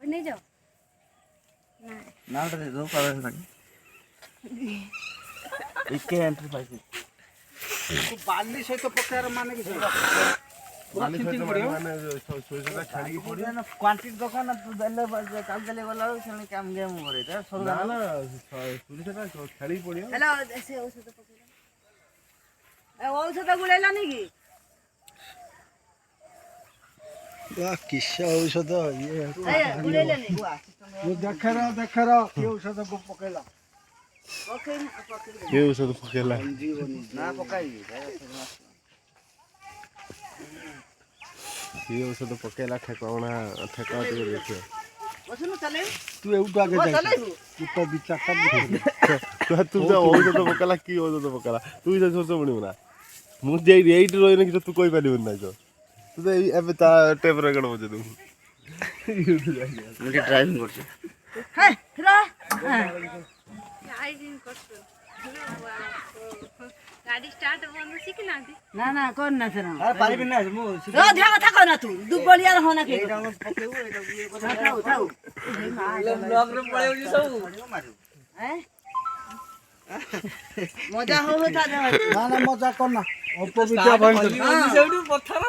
नहीं जाओ ना दे दो पावे लगे इके एंट्री पाइसी को बाली सहित पकायर माने कि बाली सहित माने सोइसला छाड़ी पड़ी ना क्वांटिटी दुकान तू दले काल दले वाला से काम गेम करे त सर ना ना सोइसला छाड़ी पड़ी हेलो ऐसे औषध पकड़ो ए औषध गुड़ेला नहीं की वाह किस्सा औषध ये ए गुड़ेला नहीं वो देख रहा ये औषध को पकेला ये औषध पकेला ना पकाई ये औषध पकेला ठेकाउना ठेका दे देखियो वसुन चले तू एउटा आगे जा तू तो बिचा सब तू तो औषध पकेला की औषध पकेला तू इसे सोच बणियो ना मु जे एइट रोइन कि तू कोइ पालिबन ना जो तू तो एबे ता टेप रेकर्ड बजे तू मुझे ड्राइविंग करछ हे रा आई दिन करछ गाड़ी स्टार्ट बंद सिखना ना ना कर ना सर अरे पारिबि ना मु रो ध्या कथा कर ना तू दुबलिया रहना के एटा हम पकेउ एटा ये কথা थाउ थाउ ब्लॉग रे पळेउ जी सब हैं मजा हो था ना ना मजा करना अपवित्र भइन्छ सेउडु पत्थर